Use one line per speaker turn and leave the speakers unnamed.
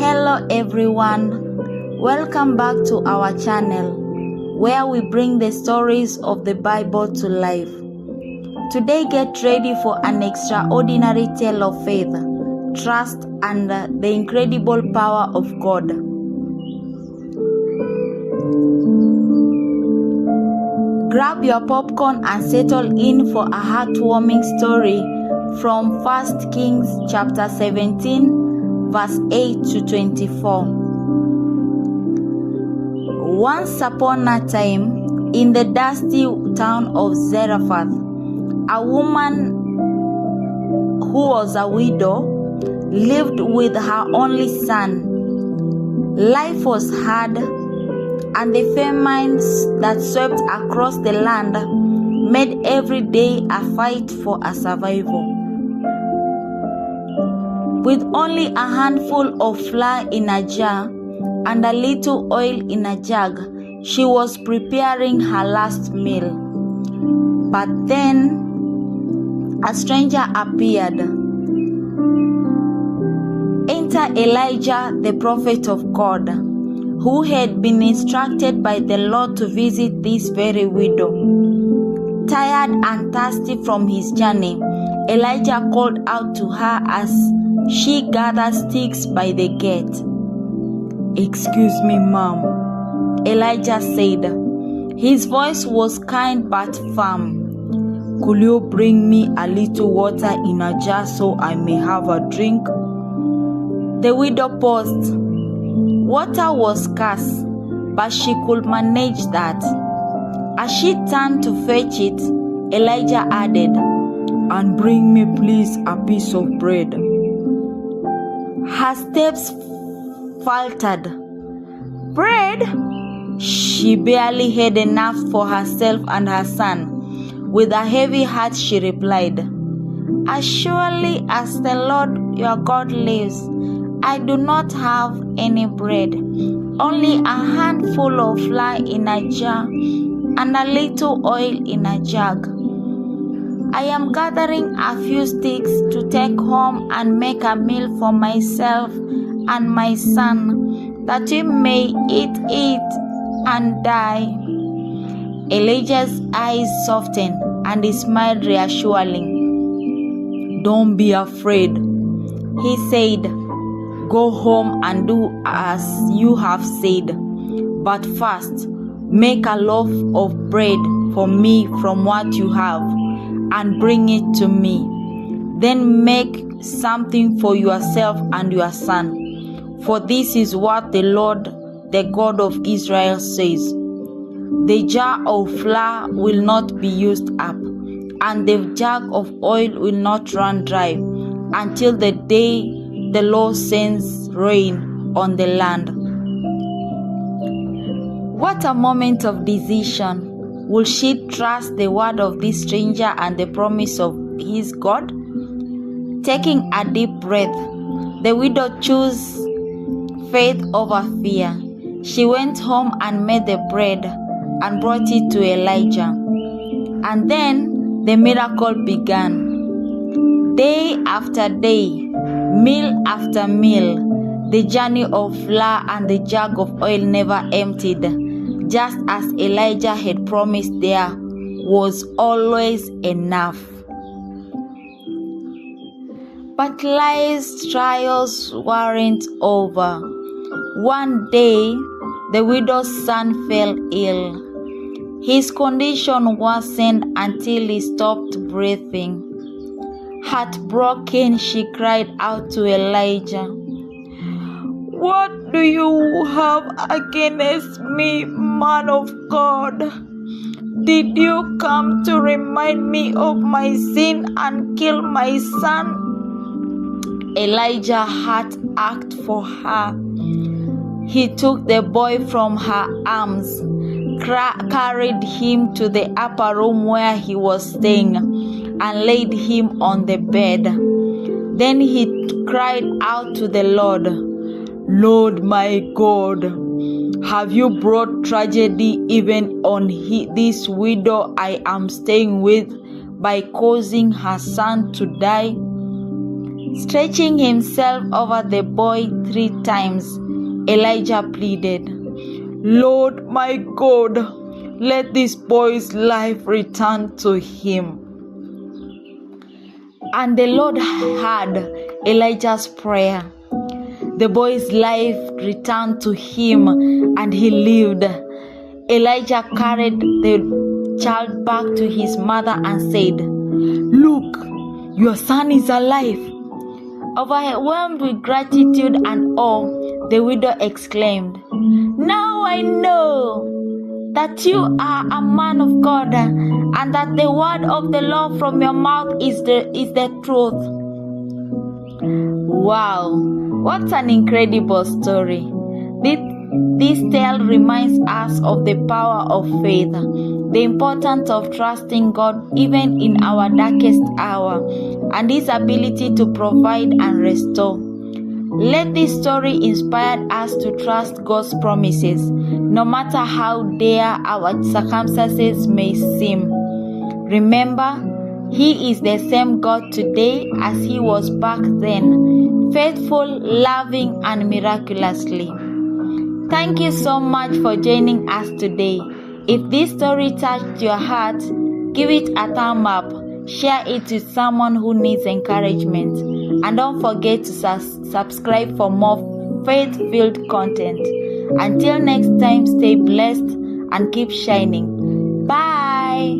Hello everyone, welcome back to our channel where we bring the stories of the Bible to life. Today get ready for an extraordinary tale of faith, trust and the incredible power of God. Grab your popcorn and settle in for a heartwarming story from 1 Kings chapter 17 verse 8 to 24. Once upon a time, in the dusty town of Zeraphat, a woman who was a widow lived with her only son. Life was hard, and the famines that swept across the land made every day a fight for a survival. With only a handful of flour in a jar and a little oil in a jug, she was preparing her last meal. But then a stranger appeared. Enter Elijah, the prophet of God, who had been instructed by the Lord to visit this very widow. Tired and thirsty from his journey, Elijah called out to her as she gathered sticks by the gate. "Excuse me, ma'am," Elijah said. His voice was kind but firm. "Could you bring me a little water in a jar so I may have a drink?" The widow paused. Water was scarce, but she could manage that. As she turned to fetch it, Elijah added, "And bring me please a piece of bread." Her steps faltered. "Bread?" She barely had enough for herself and her son. With a heavy heart she replied, "As surely as the Lord your God lives, I do not have any bread, only a handful of flour in a jar and a little oil in a jug. I am gathering a few sticks to take home and make a meal for myself and my son, that we may eat it and die." Elijah's eyes softened and he smiled reassuringly. "Don't be afraid," he said. "Go home and do as you have said. But first, make a loaf of bread for me from what you have and bring it to me. Then make something for yourself and your son. For this is what the Lord, the God of Israel, says. The jar of flour will not be used up, and the jug of oil will not run dry until the day the Lord sends rain on the land." What a moment of decision! Will she trust the word of this stranger and the promise of his God? Taking a deep breath, the widow chose faith over fear. She went home and made the bread and brought it to Elijah. And then the miracle began. Day after day, meal after meal, the journey of flour and the jug of oil never emptied. Just as Elijah had promised, there was always enough. But life's trials weren't over. One day, the widow's son fell ill. His condition worsened until he stopped breathing. Heartbroken, she cried out to Elijah, "What do you have against me, man of God? Did you come to remind me of my sin and kill my son?" Elijah's heart ached for her. He took the boy from her arms, carried him to the upper room where he was staying, and laid him on the bed. Then he cried out to the Lord, "Lord my God, have you brought tragedy even on this widow I am staying with by causing her son to die?" Stretching himself over the boy 3 times, Elijah pleaded, "Lord my God, let this boy's life return to him." And the Lord heard Elijah's prayer. The boy's life returned to him and he lived. Elijah carried the child back to his mother and said, "Look, your son is alive." Overwhelmed with gratitude and awe, the widow exclaimed, "Now I know that you are a man of God and that the word of the Lord from your mouth is the truth." Wow, what an incredible story. This tale reminds us of the power of faith, the importance of trusting God even in our darkest hour, and His ability to provide and restore. Let this story inspire us to trust God's promises, no matter how dire our circumstances may seem. Remember, He is the same God today as He was back then, faithful, loving, and miraculously. Thank you so much for joining us today. If this story touched your heart, give it a thumb up, share it with someone who needs encouragement, and don't forget to subscribe for more faith-filled content. Until next time, stay blessed and keep shining. Bye.